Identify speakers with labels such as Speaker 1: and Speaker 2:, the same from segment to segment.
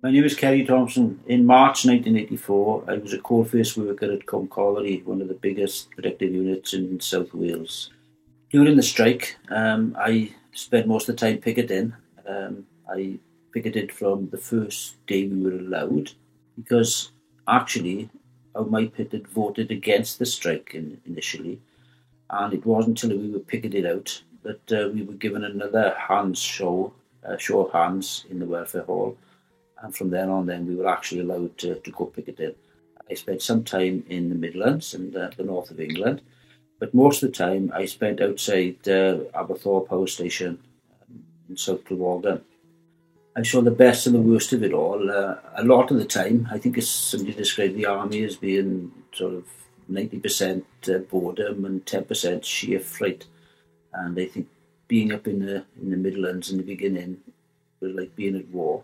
Speaker 1: My name is Kerry Thompson. In March 1984, I was a coalface worker at Cwm Colliery, one of the biggest productive units in South Wales. During the strike, I spent most of the time picketing. I picketed from the first day we were allowed because actually my pit had voted against the strike initially, and it wasn't until we were picketed out that we were given another show of hands in the welfare hall, and from then on then we were actually allowed to go picketing. I spent some time in the Midlands and the north of England, but most of the time I spent outside Aberthaw Power Station in South Glamorgan. I saw the best and the worst of it all. A lot of the time, I think somebody described the army as being sort of 90% boredom and 10% sheer fright. And I think being up in the Midlands in the beginning was like being at war.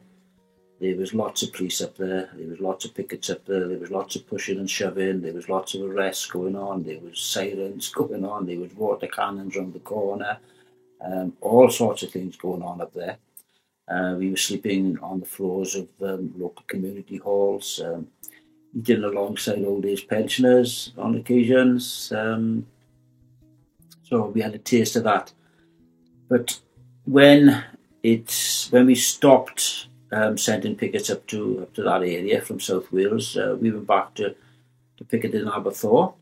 Speaker 1: There was lots of police up there, there was lots of pickets up there was lots of pushing and shoving, there was lots of arrests going on, there was sirens going on, there was water cannons around the corner, all sorts of things going on up there. We were sleeping on the floors of local community halls, eating alongside old age pensioners on occasions. So we had a taste of that. But when we stopped sending pickets up to that area from South Wales, we went back to picket in Aberthaw.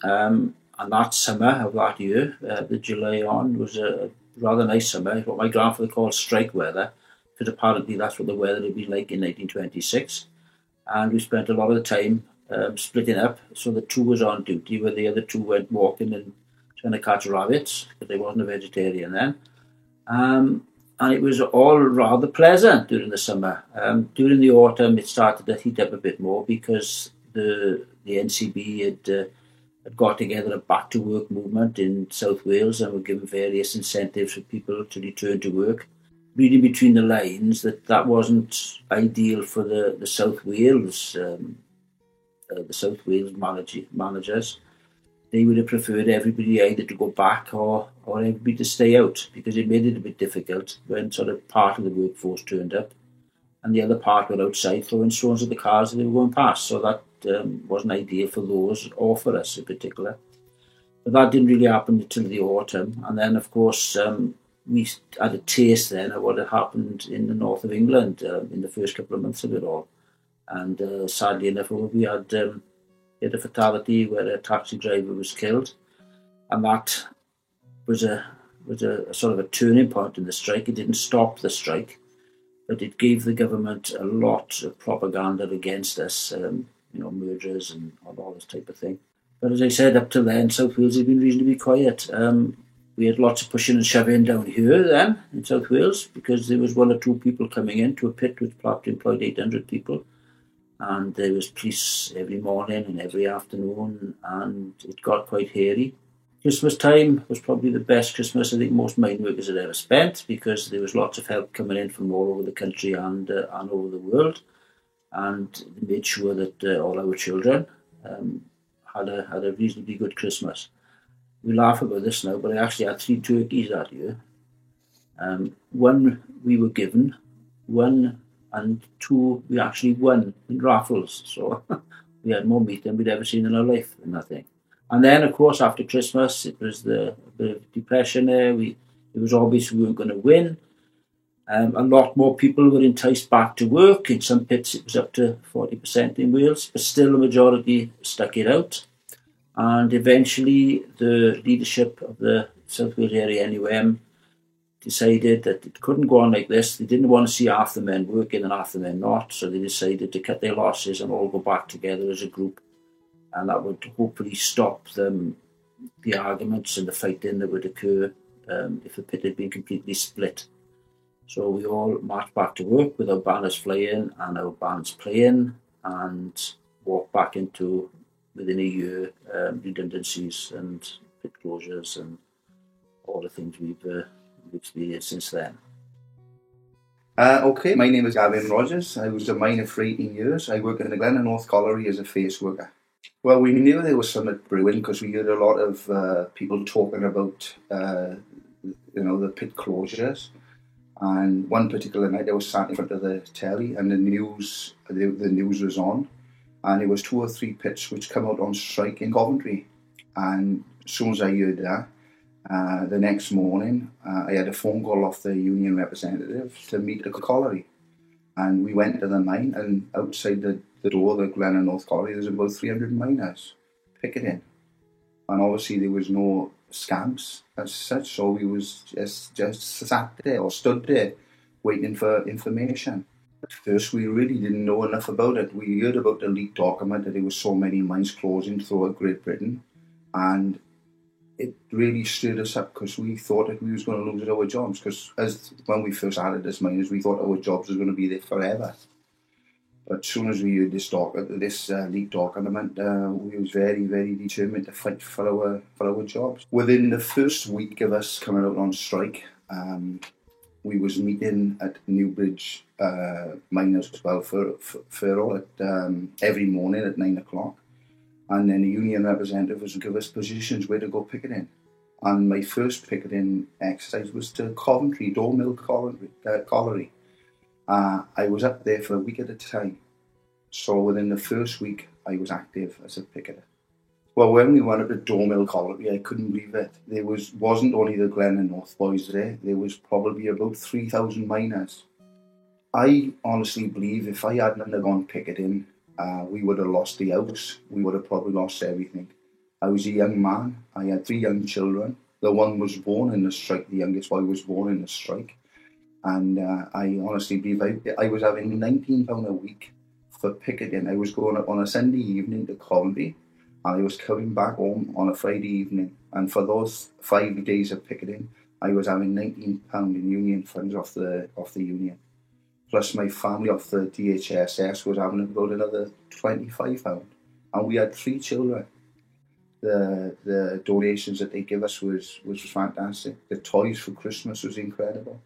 Speaker 1: And that summer of that year, the July on, was a rather nice summer. What my grandfather called strike weather, because apparently that's what the weather had been like in 1926. And we spent a lot of the time splitting up. So the two was on duty, where the other two went walking and trying to catch rabbits, because they wasn't a vegetarian then. And it was all rather pleasant during the summer. During the autumn, it started to heat up a bit more because the NCB had got together a back to work movement in South Wales and were given various incentives for people to return to work. Reading between the lines, that wasn't ideal for the South Wales managers. They would have preferred everybody either to go back or everybody to stay out, because it made it a bit difficult when sort of part of the workforce turned up and the other part were outside throwing stones at the cars that they were going past. So that wasn't ideal for those or for us in particular. But that didn't really happen until the autumn. And then, of course, we had a taste then of what had happened in the north of England in the first couple of months of it all. And sadly enough, we had a fatality where a taxi driver was killed, and that was a sort of a turning point in the strike. It didn't stop the strike, but it gave the government a lot of propaganda against us, murderers and all this type of thing. But as I said, up till then, South Wales had been reasonably quiet. We had lots of pushing and shoving down here then in South Wales, because there was one or two people coming into a pit which perhaps employed 800 people. And there was police every morning and every afternoon, and it got quite hairy. Christmas time was probably the best Christmas I think most mine workers had ever spent, because there was lots of help coming in from all over the country and over the world, and they made sure that all our children had a reasonably good Christmas. We laugh about this now, but I actually had 3 turkeys that year. One we were given, one and 2 we actually won in raffles. So we had more meat than we'd ever seen in our life in that thing. And then, of course, after Christmas, it was a bit of depression there. It was obvious we weren't going to win. A lot more people were enticed back to work. In some pits, it was up to 40% in Wales, but still the majority stuck it out. And eventually, the leadership of the South Wales Area NUM decided that it couldn't go on like this. They didn't want to see half the men working and half the men not, so they decided to cut their losses and all go back together as a group, and that would hopefully stop the arguments and the fighting that would occur if the pit had been completely split. So we all marched back to work with our banners flying and our bands playing, and walked back into, within a year, redundancies and pit closures and all the things we've experienced since then.
Speaker 2: Okay, my name is Gavin Rogers. I was a miner for 18 years. I work in the Glen North Colliery as a face worker. Well, we knew there was something brewing because we heard a lot of people talking about, the pit closures. And one particular night, I was sat in front of the telly, and the news was on, and it was 2 or 3 pits which come out on strike in Coventry. And as soon as I heard that, the next morning, I had a phone call off the union representative to meet at the colliery. And we went to the mine, and outside the door of the Glen North Colliery, there's about 300 miners picketing. And obviously there was no scabs as such, so we was just sat there or stood there waiting for information. At first we really didn't know enough about it. We heard about the leaked document that there was so many mines closing throughout Great Britain, and it really stirred us up because we thought that we was going to lose our jobs, because when we first started this miners, we thought our jobs was going to be there forever. But as soon as we heard this leaked document, we was very, very determined to fight for our jobs. Within the first week of us coming out on strike, we was meeting at Newbridge Miners Welfare every morning at 9 o'clock. And then the union representative was to give us positions where to go picketing. And my first picketing exercise was to Coventry, Dormill Colliery. I was up there for a week at a time. So within the first week, I was active as a picketer. Well, when we went up to Dormill Colliery, I couldn't believe it. There wasn't only the Glen North boys there. There was probably about 3,000 miners. I honestly believe if I hadn't gone picketing, we would have lost the house. We would have probably lost everything. I was a young man. I had 3 young children. The one was born in the strike. The youngest boy was born in the strike. And I honestly believe I was having £19 a week for picketing. I was going up on a Sunday evening to Coventry, and I was coming back home on a Friday evening. And for those 5 days of picketing, I was having £19 in union funds off the union. Plus my family off the DHSS was having about another £25. And we had 3 children. The donations that they give us was fantastic. The toys for Christmas was incredible.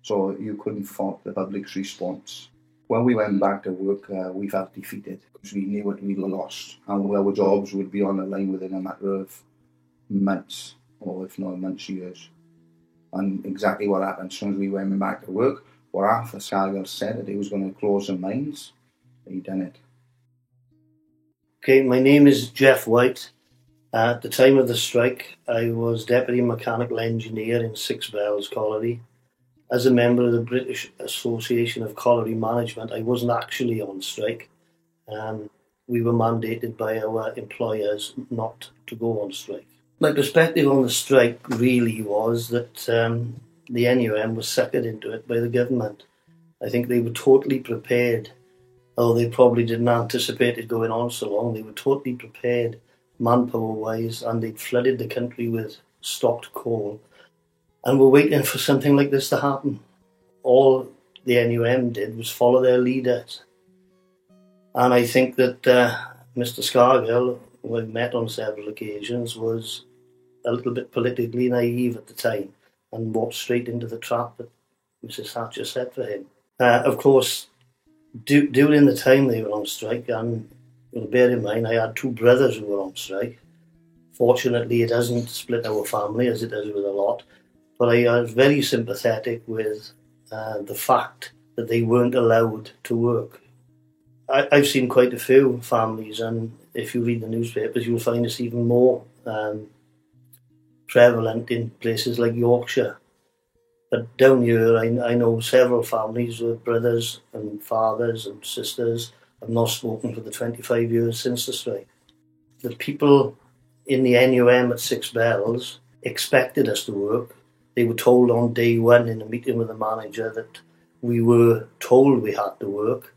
Speaker 2: So you couldn't fault the public's response. When we went back to work, we felt defeated because we knew what we'd lost, and our jobs would be on the line within a matter of months, or if not months, years. And exactly what happened. As soon as we went back to work, what Arthur Scargill said that he was going to close the mines, he done it.
Speaker 3: Okay, my name is Jeff White. At the time of the strike, I was Deputy Mechanical Engineer in Six Bells Colliery. As a member of the British Association of Colliery Management, I wasn't actually on strike. We were mandated by our employers not to go on strike. My perspective on the strike really was that the NUM was suckered into it by the government. I think they were totally prepared, although they probably didn't anticipate it going on so long. They were totally prepared manpower-wise, and they'd flooded the country with stocked coal, and were waiting for something like this to happen. All the NUM did was follow their leaders. And I think that Mr. Scargill, who I met on several occasions, was a little bit politically naive at the time and walked straight into the trap that Mrs. Thatcher set for him. Of course, during the time they were on strike, and bear in mind I had 2 brothers who were on strike. Fortunately, it hasn't split our family as it does with a lot, but I was very sympathetic with the fact that they weren't allowed to work. I've seen quite a few families, and if you read the newspapers, you'll find it's even more prevalent in places like Yorkshire. But down here, I know several families with brothers and fathers and sisters have not spoken for the 25 years since the strike. The people in the NUM at Six Bells expected us to work. They were told on day one in a meeting with the manager that we were told we had to work.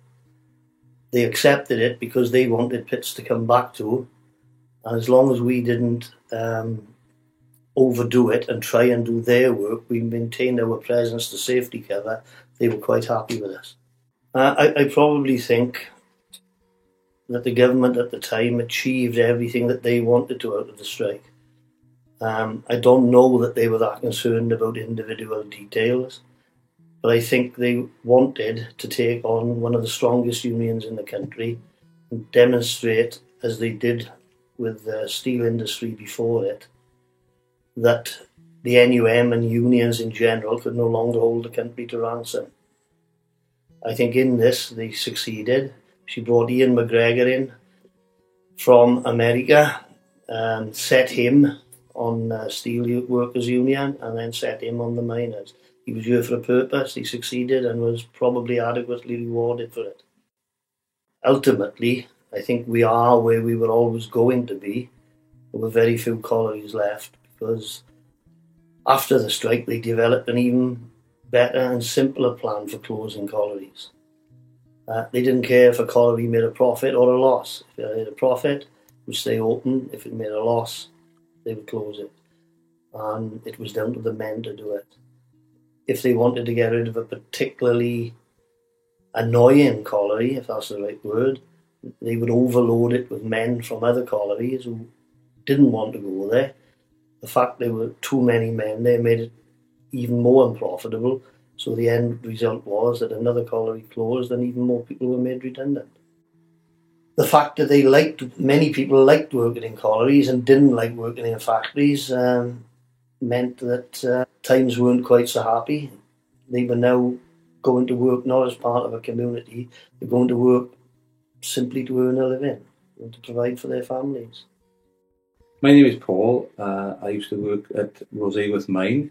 Speaker 3: They accepted it because they wanted pits to come back to, and as long as we didn't overdo it and try and do their work. We maintained our presence to safety cover. They were quite happy with us. I probably think that the government at the time achieved everything that they wanted to out of the strike. I don't know that they were that concerned about individual details, but I think they wanted to take on one of the strongest unions in the country and demonstrate, as they did with the steel industry before it, that the NUM and unions in general could no longer hold the country to ransom. I think in this they succeeded. She brought Ian McGregor in from America, set him on Steel Workers Union, and then set him on the miners. He was here for a purpose. He succeeded and was probably adequately rewarded for it. Ultimately, I think we are where we were always going to be. There were very few collieries left, because after the strike they developed an even better and simpler plan for closing collieries. They didn't care if a colliery made a profit or a loss. If it made a profit, it would stay open. If it made a loss, they would close it. And it was down to the men to do it. If they wanted to get rid of a particularly annoying colliery, if that's the right word, they would overload it with men from other collieries who didn't want to go there. The fact there were too many men there made it even more unprofitable. So the end result was that another colliery closed and even more people were made redundant. The fact that many people liked working in collieries and didn't like working in factories meant that times weren't quite so happy. They were now going to work not as part of a community, they're going to work simply to earn a living and to provide for their families.
Speaker 4: My name is Paul. I used to work at Roseworth Mine,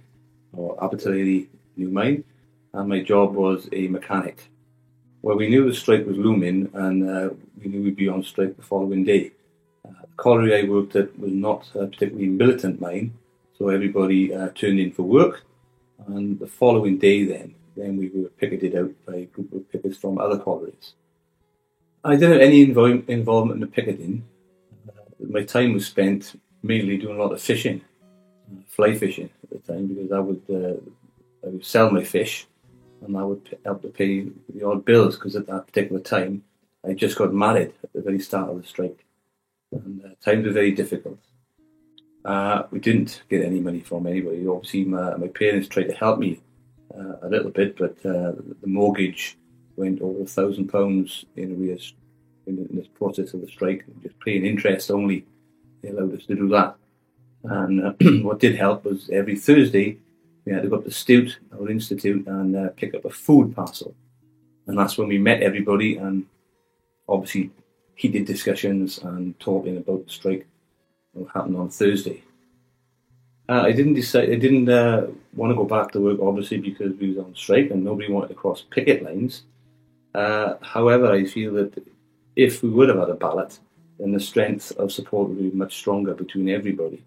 Speaker 4: or Abertillery New Mine, and my job was a mechanic. Well, we knew the strike was looming, and we knew we'd be on strike the following day. The colliery I worked at was not a particularly militant mine, so everybody turned in for work, and the following day then we were picketed out by a group of pickets from other collieries. I didn't have any involvement in the picketing. My time was spent mainly doing a lot of fishing, fly fishing at the time, because I would sell my fish and I would help to pay the odd bills, because at that particular time I just got married at the very start of the strike, and times were very difficult. We didn't get any money from anybody. Obviously my parents tried to help me a little bit, but the mortgage went over £1,000 in arrears in this process of the strike. Just paying interest only, they allowed us to do that. And what did help was every Thursday we had to go up to Stute, our institute, and pick up a food parcel. And that's when we met everybody, and obviously heated discussions and talking about the strike that happened on Thursday. I didn't want to go back to work, obviously, because we was on strike and nobody wanted to cross picket lines. However, I feel that if we would have had a ballot, then the strength of support would be much stronger between everybody.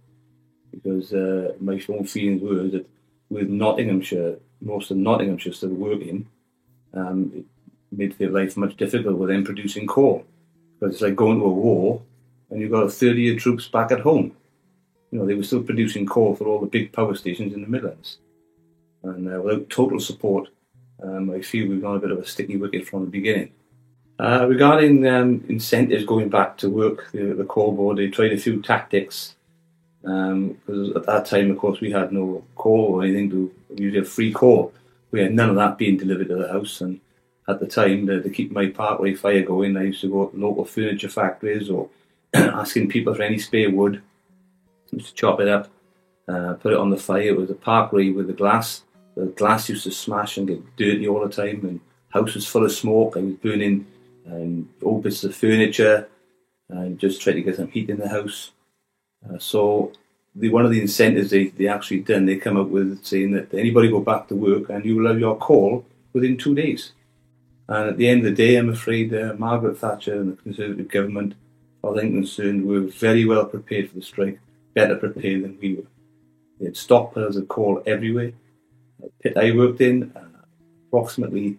Speaker 4: Because my own feelings were that with Nottinghamshire, most of Nottinghamshire still working, it made their life much difficult with them producing coal. Because it's like going to a war and you've got 30-year troops back at home. You know, they were still producing coal for all the big power stations in the Midlands. And without total support, I feel we've got a bit of a sticky wicket from the beginning. Regarding incentives going back to work, the coal board, they tried a few tactics. Because at that time, of course, we had no coal or anything we had free coal. We had none of that being delivered to the house. And at the time, to keep my Parkway fire going, I used to go to local furniture factories or asking people for any spare wood. I used to chop it up, put it on the fire. It was a Parkway with the glass. The glass used to smash and get dirty all the time, and the house was full of smoke. I was burning old bits of furniture and just trying to get some heat in the house. So one of the incentives they actually done, they come up with saying that anybody go back to work and you will have your coal within 2 days. And at the end of the day, I'm afraid Margaret Thatcher and the Conservative government, as far as I'm concerned, were very well prepared for the strike, better prepared than we were. They had stockpiles of coal everywhere. The pit I worked in, approximately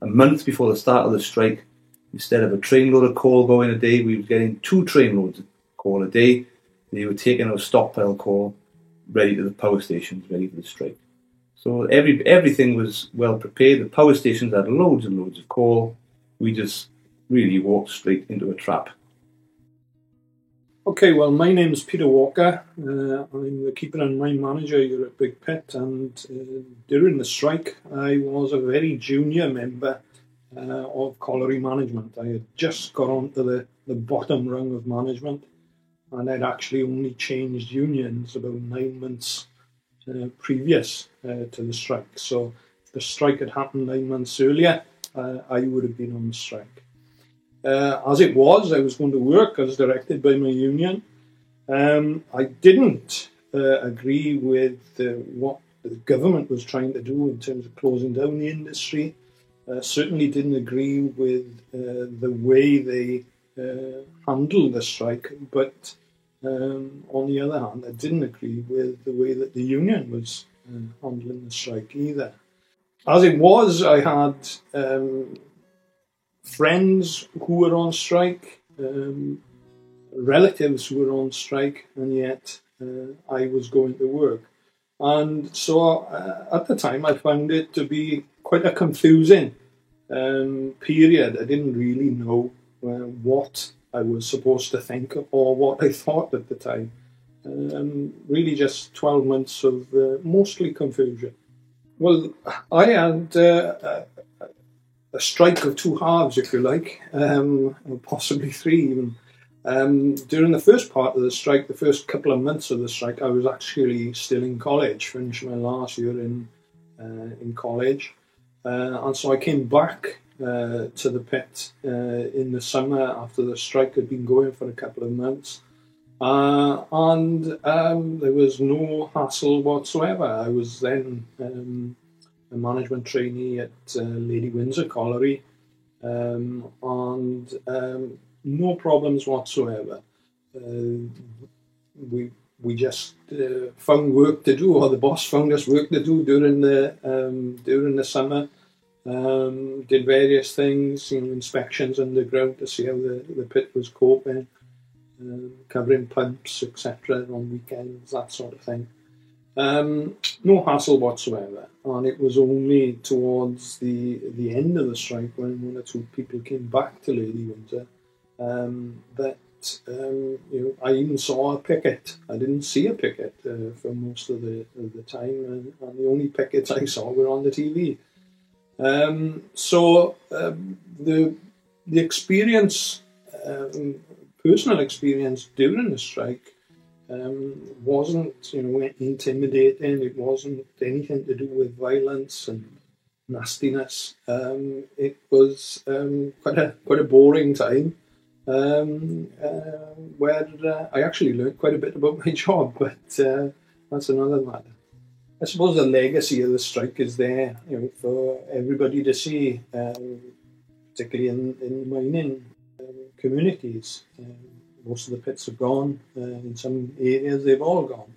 Speaker 4: a month before the start of the strike, instead of a trainload of coal going a day, we were getting 2 trainloads of coal a day. They were taking our stockpile coal ready to the power stations, ready for the strike. So everything was well prepared. The power stations had loads and loads of coal. We just really walked straight into a trap.
Speaker 5: Okay, well, my name's Peter Walker. I'm the keeper and mine manager here at Big Pit, and during the strike, I was a very junior member of colliery management. I had just got onto the bottom rung of management, and I'd actually only changed unions about 9 months previous to the strike. So if the strike had happened 9 months earlier, I would have been on strike. As it was, I was going to work as directed by my union. I didn't agree with what the government was trying to do in terms of closing down the industry. Certainly didn't agree with the way they handled the strike, but on the other hand, I didn't agree with the way that the union was handling the strike either. As it was, I had friends who were on strike, relatives who were on strike, and yet I was going to work. And so at the time I found it to be quite a confusing period. I didn't really know what I was supposed to think or what I thought at the time. Really just 12 months of mostly confusion. Well, I had a strike of two halves, if you like, possibly three even. During the first part of the strike, the first couple of months of the strike, I was actually still in college, finishing my last year in college. And so I came back to the pit in the summer after the strike had been going for a couple of months. And there was no hassle whatsoever. I was then a management trainee at Lady Windsor Colliery, and no problems whatsoever. We just found work to do, or the boss found us work to do during the summer. Did various things, inspections underground to see how the pit was coping, covering pumps, etc. on weekends, that sort of thing. No hassle whatsoever, and it was only towards the end of the strike when one or two people came back to Lady Windsor that I even saw a picket. I didn't see a picket for most of the time, and the only pickets I saw were on the TV. So the experience, personal experience during the strike, wasn't intimidating. It wasn't anything to do with violence and nastiness. It was quite a boring time, where I actually learned quite a bit about my job, but that's another matter. I suppose the legacy of the strike is there, for everybody to see, particularly in mining communities. Most of the pits are gone. In some areas, they've all gone.